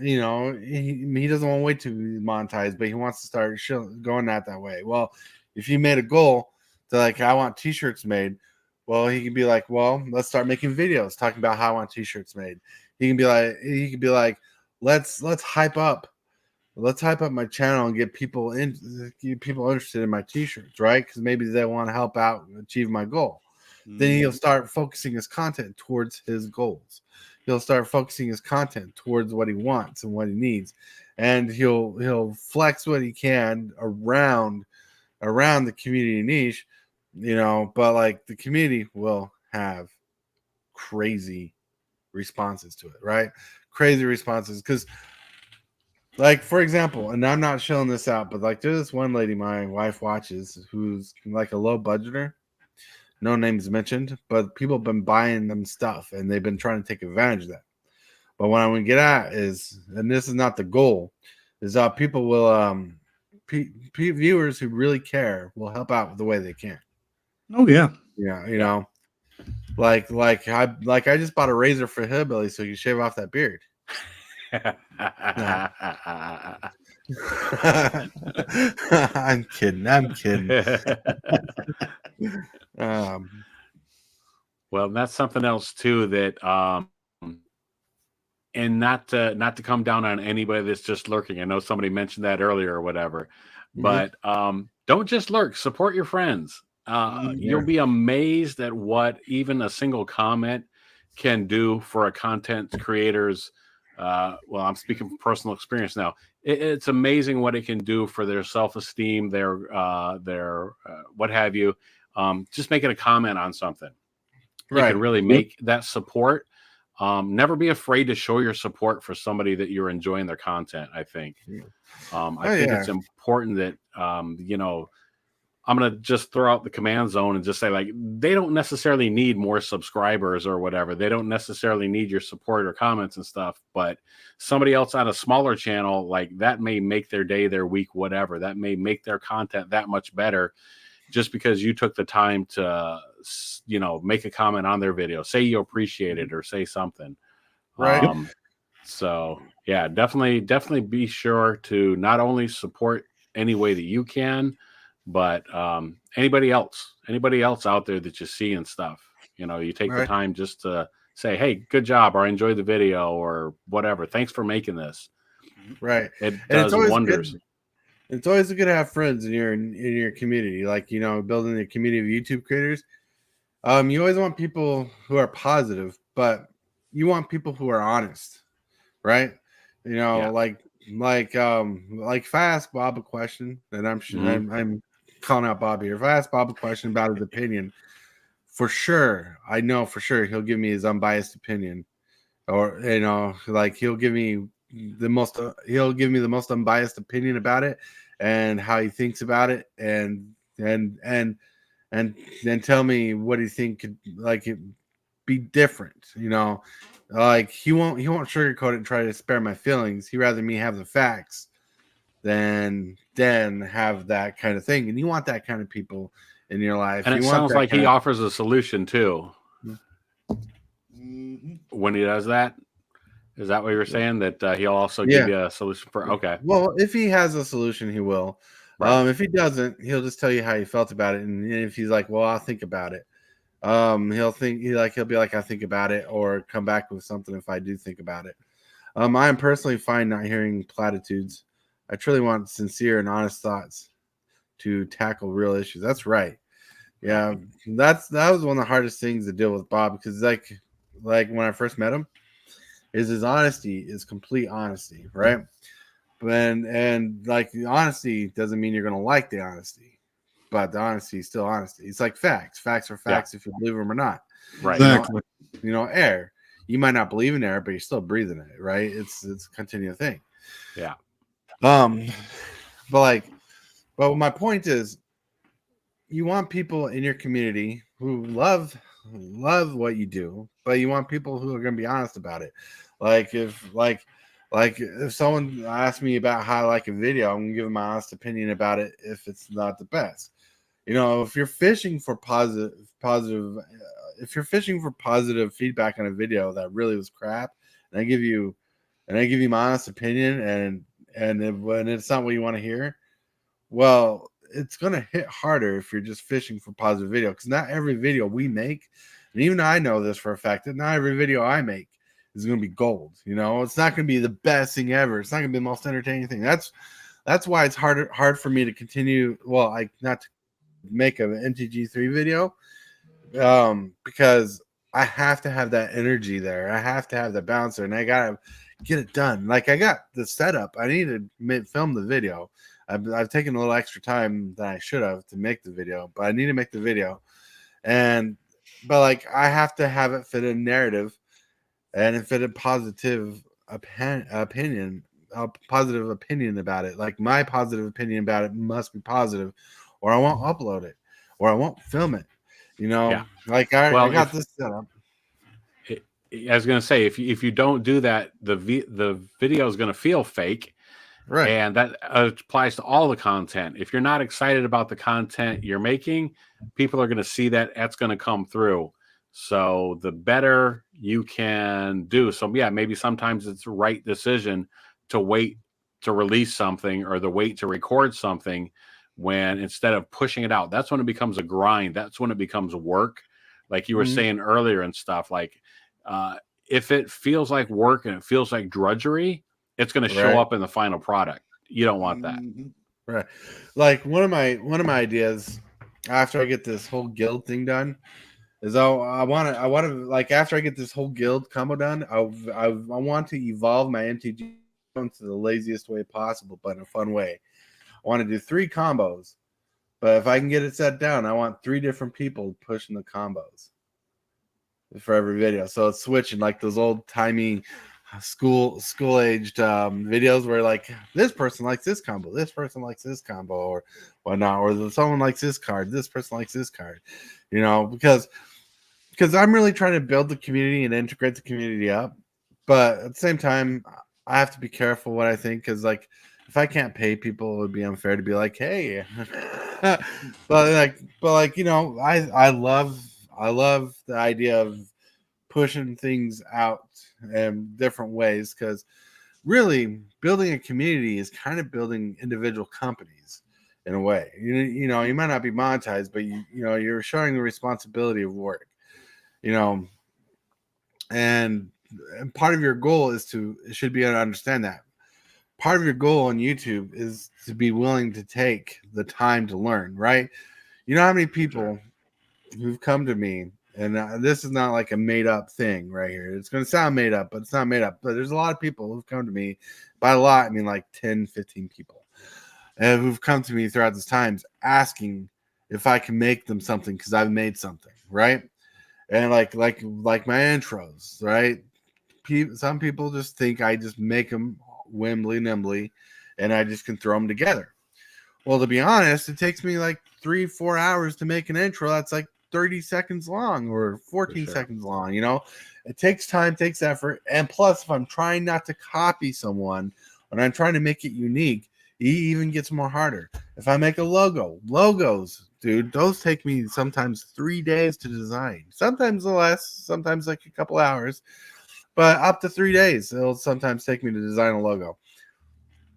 He doesn't want to wait to be monetized, but he wants to start going that way. Well, if you made a goal to I want t-shirts made, well, he can be like, well, let's start making videos talking about how I want t-shirts made. He can be like, let's hype up my channel and get people interested in my t-shirts, right? Because maybe they want to help out and achieve my goal. Then he'll start focusing his content towards his goals. He'll start focusing his content towards what he wants and what he needs, and he'll flex what he can around the community niche, But the community will have crazy responses to it, right? Crazy responses, because for example, and I'm not showing this out, but there's this one lady my wife watches who's a low budgeter. No names mentioned, but people have been buying them stuff and they've been trying to take advantage of that. But what I want to get at is, and this is not the goal, is people will, viewers who really care will help out the way they can. Oh, yeah. Yeah, I just bought a razor for Hillbilly so you can shave off that beard. I'm kidding. Well, that's something else too that and not to come down on anybody that's just lurking. I know somebody mentioned that earlier or whatever, but don't just lurk. Support your friends. You'll be amazed at what even a single comment can do for a content creator's. Well, I'm speaking from personal experience now. It's amazing what it can do for their self-esteem, their what have you. Just making a comment on something, it can really make that support. Never be afraid to show your support for somebody that you're enjoying their content. I think, I think it's important that, I'm going to just throw out the command zone and just say, like, they don't necessarily need more subscribers or whatever. They don't necessarily need your support or comments and stuff, but somebody else on a smaller channel, like that may make their day, their week, whatever. That may make their content that much better just because you took the time to, make a comment on their video, say you appreciate it or say something. Right. So yeah, definitely be sure to not only support any way that you can, but anybody else out there that you see and stuff, you take the time just to say, hey, good job, or I enjoyed the video or whatever. Thanks for making this. Right. It does wonders. It's always good to have friends in your community, like, building a community of YouTube creators. You always want people who are positive, but you want people who are honest, right? Like if I ask Bob a question, and I'm sure I'm calling out Bob here. If I ask Bob a question about his opinion, for sure, I know for sure he'll give me his unbiased opinion, or like he'll give me the most unbiased opinion about it and how he thinks about it, and then tell me what he think could it be different. Like he won't sugarcoat it and try to spare my feelings. He'd rather me have the facts than have that kind of thing. And you want that kind of people in your life. And it sounds like he offers a solution too. When he does that, is that what you're saying? That he'll also give you a solution for? Okay. Well, if he has a solution, he will. Right. If he doesn't, he'll just tell you how he felt about it. And if he's like, well, I'll think about it. He'll be like, I'll think about it, or come back with something if I do think about it. I am personally fine not hearing platitudes. I truly want sincere and honest thoughts to tackle real issues. That's right. Yeah, that was one of the hardest things to deal with Bob, because like when I first met him, his honesty is complete honesty, right? And like the honesty doesn't mean you're gonna like the honesty, but the honesty is still honesty. It's like facts. Facts are facts if you believe them or not. Right. Exactly. Air. You might not believe in air, but you're still breathing it, right? It's a continual thing. Yeah. But my point is, you want people in your community who love what you do, but you want people who are going to be honest about it. Like if someone asks me about how I like a video, I'm going to give them my honest opinion about it if it's not the best. If you're fishing for positive, if you're fishing for positive feedback on a video that really was crap, and I give you my honest opinion, when it's not what you want to hear, well, it's going to hit harder if you're just fishing for positive video, because not every video we make, and even I know this for a fact, that not every video I make is going to be gold. It's not going to be the best thing ever. It's not going to be the most entertaining thing. That's why it's hard for me to continue. Well, not to make an MTG3 video, because I have to have that energy there. I have to have the bouncer, and I gotta get it done. Like, I got the setup. I need to film the video. I've taken a little extra time than I should have to make the video, but I need to make the video. But I have to have it fit a narrative and fit a positive opinion about it. Like, my positive opinion about it must be positive, or I won't upload it, or I won't film it. I got this set up. I was going to say, if you don't do that, the video is going to feel fake. Right. And that applies to all the content. If you're not excited about the content you're making, people are going to see that. That's going to come through. So the better you can do. So yeah, maybe sometimes it's the right decision to wait to release something or the wait to record something when instead of pushing it out. That's when it becomes a grind. That's when it becomes work. Like you were saying earlier and stuff. Like if it feels like work and it feels like drudgery, it's going to show up in the final product. You don't want that. Right. Like one of my ideas after I get this whole guild thing done is I want to like after I get this whole guild combo done, I want to evolve my MTG into the laziest way possible, but in a fun way. I want to do 3 combos, but if I can get it set down, I want 3 different people pushing the combos for every video. So it's switching like those old timey school aged videos where like this person likes this combo, this person likes this combo, or whatnot, or someone likes this card, this person likes this card, you know, because I'm really trying to build the community and integrate the community up, but at the same time I have to be careful what I think, because like if I can't pay people, it would be unfair to be like, hey, but like you know, I love the idea of pushing things out in different ways, because really building a community is kind of building individual companies in a way. You know, you might not be monetized, but you know, you're showing the responsibility of work, you know, and part of your goal should be to understand that. Part of your goal on YouTube is to be willing to take the time to learn, right? You know how many people who've come to me, and this is not like a made up thing right here. It's going to sound made up, but it's not made up. But there's a lot of people who've come to me. By a lot, I mean like 10, 15 people, and who've come to me throughout this times asking if I can make them something because I've made something, right? And like my intros, right? Some people just think I just make them nimbly, and I just can throw them together. Well, to be honest, it takes me like 3-4 hours to make an intro that's like 30 seconds long or 14 seconds long. You know, it takes time, takes effort, and plus, if I'm trying not to copy someone and I'm trying to make it unique, it even gets more harder. If I make a logos, dude, those take me sometimes 3 days to design. Sometimes less, sometimes like a couple hours. But up to 3 days, it'll sometimes take me to design a logo.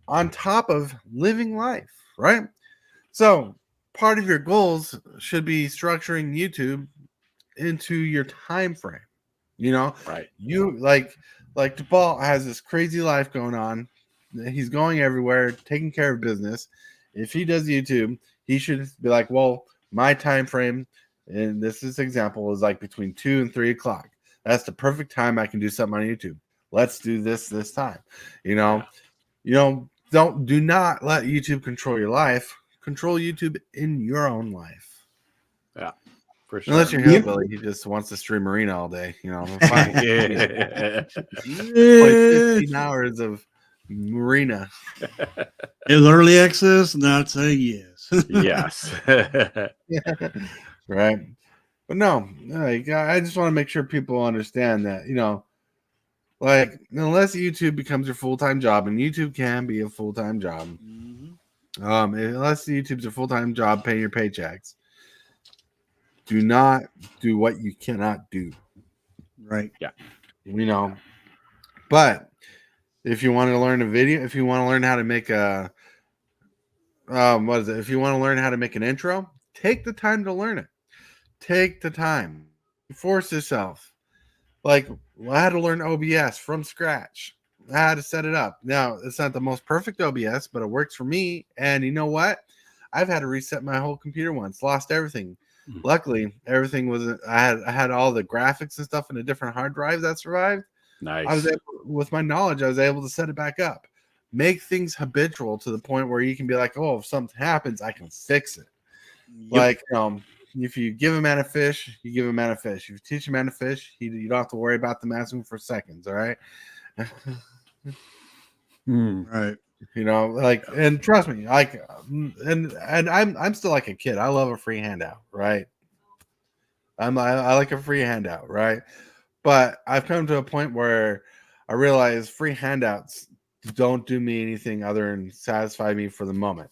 On top of living life, right? So part of your goals should be structuring YouTube into your time frame. You know, Right? You like DePaul has this crazy life going on. He's going everywhere, taking care of business. If he does YouTube, he should be like, well, my time frame, and this example is like between 2 and 3 o'clock. That's the perfect time I can do something on YouTube. Let's do this time. You know, do not let YouTube control your life. Control YouTube in your own life. Yeah, for sure. Unless you're hillbilly, he just wants to stream Arena all day. You know, fine. Yeah. Like 15 hours of Marina. Is early access? And I'd say yes. Yes. Right. But no, like, I just want to make sure people understand that, you know, like unless YouTube becomes your full-time job, and YouTube can be a full-time job, unless YouTube's a full-time job paying your paychecks, do not do what you cannot do. Right. Yeah. You know, but if you want to learn a video, if you want to learn how to make a, if you want to learn how to make an intro, take the time to learn it. Take the time. Force yourself. Like, I had to learn OBS from scratch. I had to set it up. Now, it's not the most perfect OBS, but it works for me. And you know what? I've had to reset my whole computer once. Lost everything. Luckily, everything was. I had all the graphics and stuff in a different hard drive that survived. Nice. I was able, with my knowledge, I was able to set it back up. Make things habitual to the point where you can be like, oh, if something happens, I can fix it. Yep. Like, if you give a man a fish, you give a man a fish. If you teach a man to fish, you don't have to worry about them asking for seconds. All right. Right. You know, like, and trust me, like, and I'm still like a kid. I love a free handout, right? I like a free handout, right? But I've come to a point where I realize free handouts don't do me anything other than satisfy me for the moment.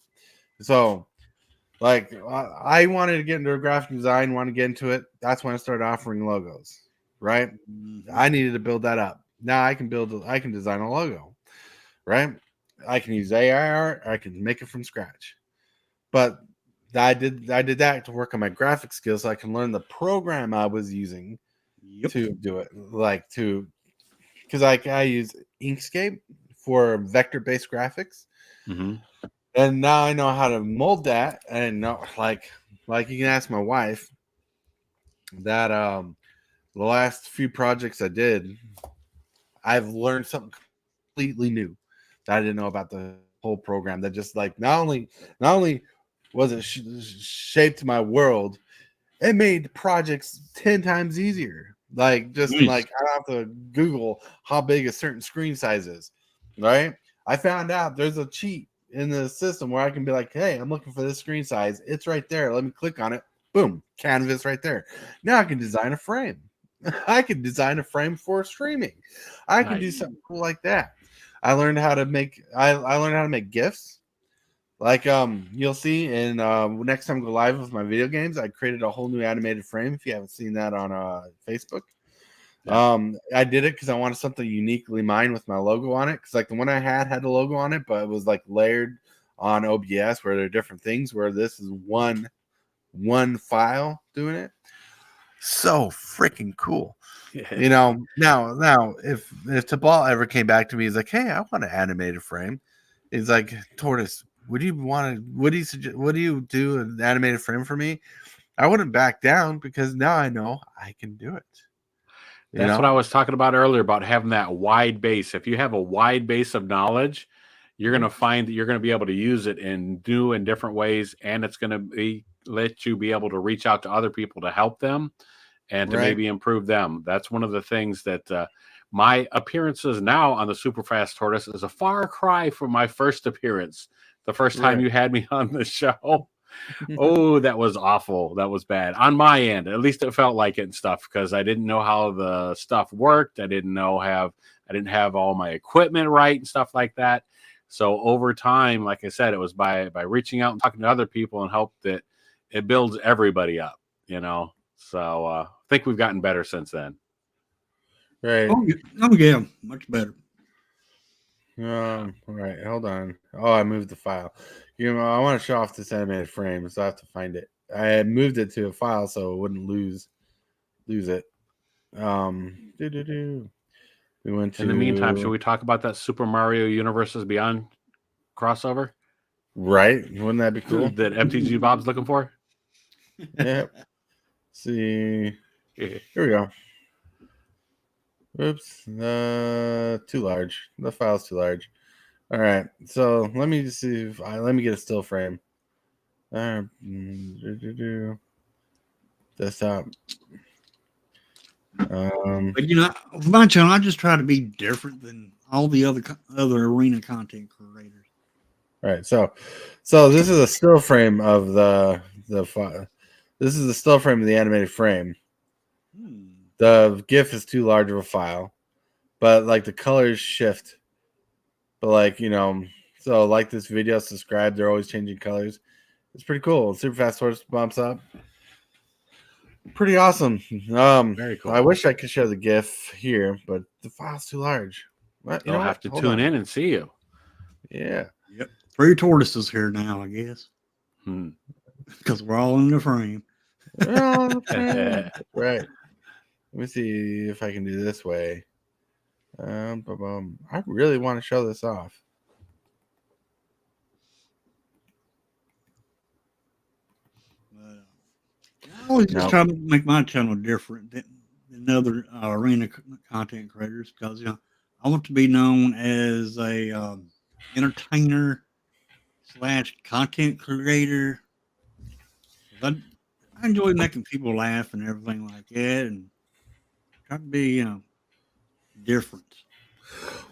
So, Like I wanted to get into graphic design, want to get into it. That's when I started offering logos, right? I needed to build that up. Now I can design a logo, right? I can use AI art. I can make it from scratch. But I did that to work on my graphic skills so I can learn the program I was using to do it. Because I use Inkscape for vector-based graphics. Mm-hmm. And now I know how to mold that. And know, like you can ask my wife that the last few projects I did, I've learned something completely new that I didn't know about the whole program. That just like not only was it shaped my world, it made projects 10 times easier. Like just like I don't have to Google how big a certain screen size is, right? I found out there's a cheat in the system where I can be like, hey, I'm looking for this screen size. It's right there. Let me click on it. Boom, canvas right there. Now I can design a frame. I can design a frame for streaming. I can do something cool like that. I learned how to make GIFs. Like you'll see in next time I go live with my video games, I created a whole new animated frame. If you haven't seen that on Facebook, I did it because I wanted something uniquely mine with my logo on it. Because like the one I had a logo on it, but it was like layered on OBS where there are different things. Where this is one file doing it. So freaking cool. You know, now if Tabal ever came back to me, he's like, hey, I want an animated frame. He's like, Tortoise, would you do an animated frame for me? I wouldn't back down because now I know I can do it. That's what I was talking about earlier about having that wide base. If you have a wide base of knowledge, you're going to find that you're going to be able to use it in new and different ways, and it's going to let you be able to reach out to other people to help them and to maybe improve them. That's one of the things that my appearances now on the Super Fast Tortoise is a far cry from my first appearance. The first time you had me on the show. Oh, that was awful. That was bad on my end. At least it felt like it and stuff because I didn't know how the stuff worked. I didn't have all my equipment right and stuff like that. So over time, like I said, it was by reaching out and talking to other people and hope that it builds everybody up, you know. So I think we've gotten better since then. Right. Oh yeah, much better. All right, hold on. Oh, I moved the file. You know, I want to show off this animated frame, so I have to find it. I had moved it to a file so it wouldn't lose it. We went to. In the meantime, should we talk about that Super Mario Universes Beyond crossover? Right? Wouldn't that be cool? That MTG Bob's looking for? Yep. See. Here we go. Oops. Too large. The file's too large. All right. So let me just see if let me get a still frame. Desktop. But you know, with my channel, I just try to be different than all the other arena content creators. Right. So this is a still frame of the file. This is the still frame of the animated frame. The GIF is too large of a file, but like the colors shift. But like, you know, so like this video, subscribe. They're always changing colors. It's pretty cool. Super Fast Horse bumps up. Pretty awesome. Very cool. I wish I could show the GIF here, but the file's too large. What? You'll have to tune in and see you. Yeah. Yep. 3 tortoises here now, I guess. Because we're all in the frame. Right. Let me see if I can do this way. I really want to show this off. I always just try to make my channel different than other arena content creators because, you know, I want to be known as a entertainer / content creator. I enjoy making people laugh and everything like that, and try to be, you know, different.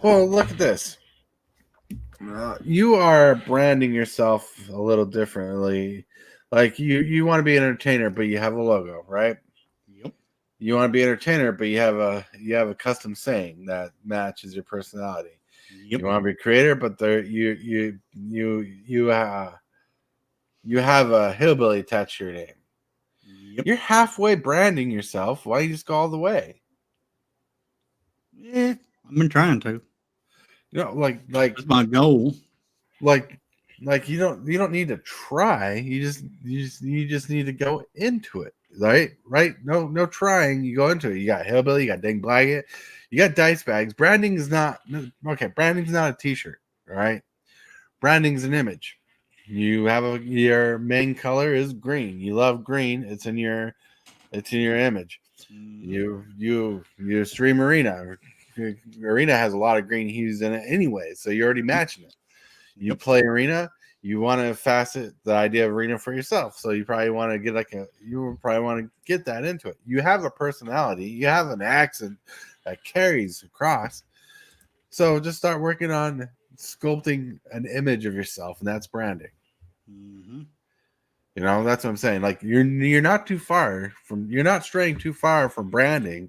Well, look at this. You are branding yourself a little differently. Like you want to be an entertainer, but you have a logo, right? Yep. You want to be an entertainer, but you have a custom saying that matches your personality. Yep. You want to be a creator, but you have a hillbilly attached to your name. Yep. You're halfway branding yourself. Why you just go all the way? Yeah, I've been trying to. You know, like That's my goal. like you don't need to try. You just need to go into it. Right? No trying. You go into it. You got hillbilly, you got dang blanket, you got dice bags. Branding is not okay. Branding's not a t-shirt, right? Branding's an image. You have your main color is green. You love green. It's in your image. You stream arena. Arena has a lot of green hues in it anyway, so you're already matching it. You play arena, you want to facet the idea of arena for yourself. So you probably want to get that into it. You have a personality, you have an accent that carries across. So just start working on sculpting an image of yourself, and that's branding. Mm-hmm. You know, that's what I'm saying. Like you're not straying too far from branding.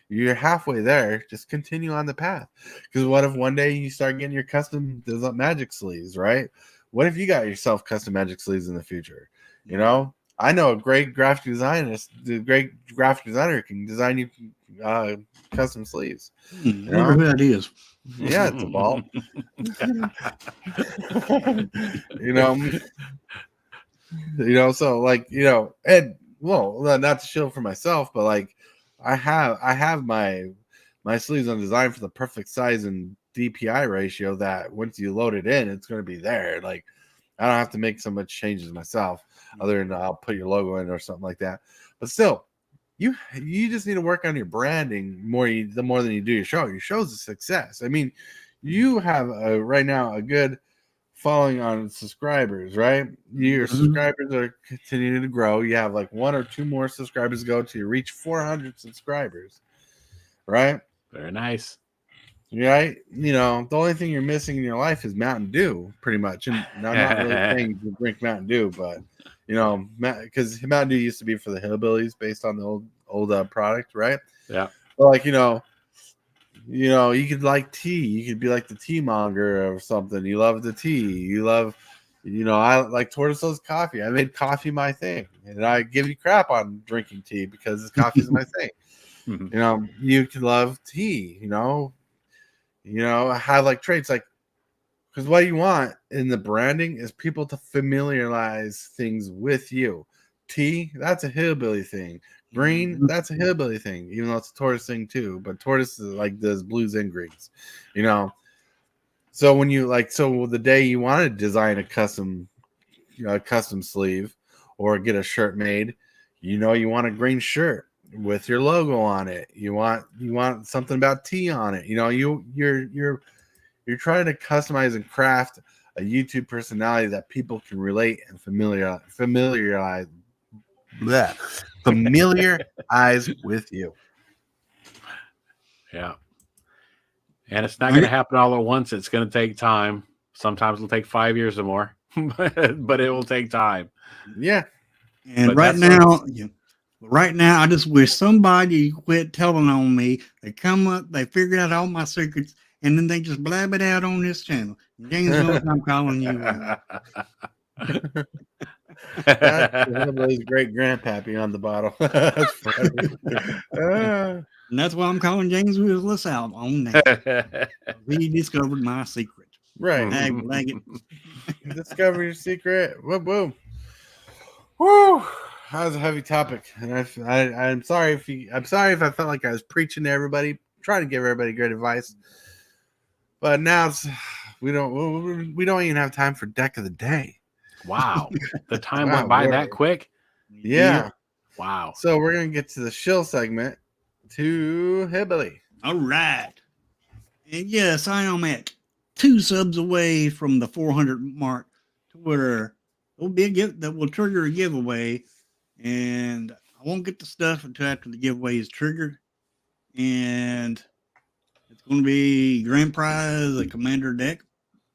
You're halfway there. Just continue on the path. Because what if one day you start getting your custom magic sleeves, right? What if you got yourself custom magic sleeves in the future? You know, I know a great graphic designer can design you custom sleeves. I wonder who that is. Yeah, it's a ball. So like, and well, not to shill for myself, but like I have my sleeves on design for the perfect size and DPI ratio that once you load it in, it's going to be there. Like I don't have to make so much changes myself, other than I'll put your logo in or something like that. But still, you just need to work on your branding more than you do your show. Your show's a success. I mean, you have right now a good following on subscribers, right? Your subscribers are continuing to grow. You have like 1 or 2 more subscribers to go to you reach 400 subscribers, right? Very nice. Right? The only thing you're missing in your life is Mountain Dew, pretty much. And I'm not really saying you drink Mountain Dew, but because Mountain Dew used to be for the hillbillies based on the old product, right? Yeah. But like you could like tea. You could be like the tea monger or something. You love the tea. You love, I like Tortoise's coffee. I made coffee my thing, and I give you crap on drinking tea because coffee is my thing. You can love tea. Have like traits like, because what you want in the branding is people to familiarize things with you. Tea, that's a hillbilly thing. Green, that's a hillbilly thing, even though it's a tortoise thing too. But tortoise is like does blues and greens, So when you the day you want to design a custom sleeve or get a shirt made, you want a green shirt with your logo on it. You want something about tea on it. You're trying to customize and craft a YouTube personality that people can relate and familiarize with you. Yeah. And it's not going to happen all at once. It's going to take time. Sometimes it'll take 5 years or more, but it will take time. Yeah. And right now, I just wish somebody quit telling on me. They come up, they figured out all my secrets, and then they just blab it out on this channel. James knows I'm calling you. That's great grandpappy on the bottle. That's funny. And that's why I'm calling James Willis out on that. He discovered my secret. Right. Discover your secret. Boom, boom. Woo! That was a heavy topic, and I'm sorry if I felt like I was preaching to everybody, trying to give everybody great advice. But now we don't even have time for deck of the day. Wow, the time went by that quick. Yeah. Wow. So we're gonna get to the shill segment to Hillbilly. All right. And yes, I am at 2 subs away from the 400 mark to where there'll be a gift that will trigger a giveaway, and I won't get the stuff until after the giveaway is triggered. And it's going to be grand prize, a commander deck,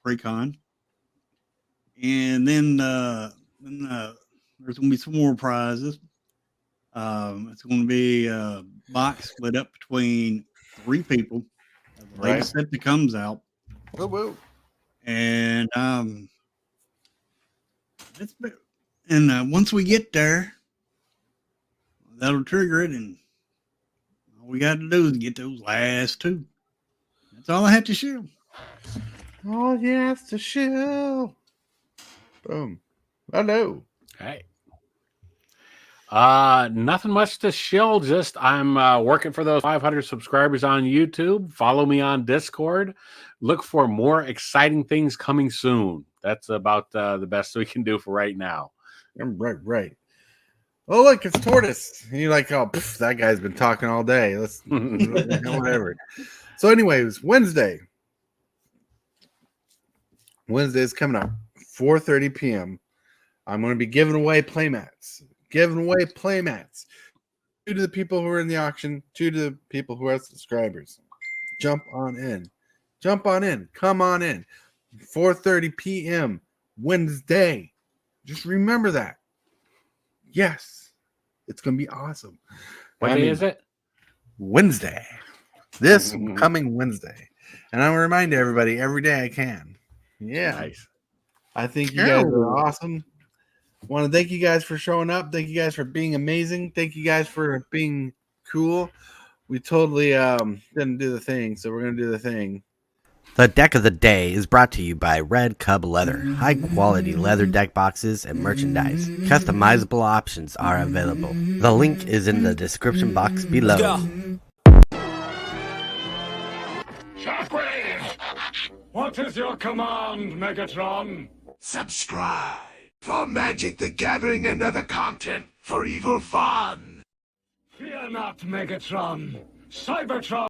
pre-con. And then there's going to be some more prizes. It's going to be a box split up between 3 people. The latest set that comes out. Woo woo. And And once we get there, that'll trigger it, and all we got to do is get those last 2. That's all I have to show. All you have to show. Boom. Hello. Hey. Nothing much to shill. Just I'm working for those 500 subscribers on YouTube. Follow me on Discord. Look for more exciting things coming soon. That's about the best we can do for right now. Right. Oh, look, it's Tortoise. And you're like, oh, that guy's been talking all day. Let's whatever. So, anyways, Wednesday is coming up, 4:30 p.m. I'm going to be giving away playmats. 2 to the people who are in the auction, 2 to the people who are subscribers. Jump on in. Come on in. 4:30 p.m. Wednesday. Just remember that. Yes, it's going to be awesome. What day is it? Wednesday. This coming Wednesday. And I will remind everybody every day I can. Yeah. Nice. I think you guys are awesome. Want to thank you guys for showing up. Thank you guys for being amazing. Thank you guys for being cool. We totally didn't do the thing, so we're going to do the thing. The deck of the day is brought to you by Red Cub Leather. High quality leather deck boxes and merchandise. Customizable options are available. The link is in the description box below. Shockwave! What is your command, Megatron? Subscribe for Magic the Gathering and other content for evil fun. Fear not, Megatron. Cybertron!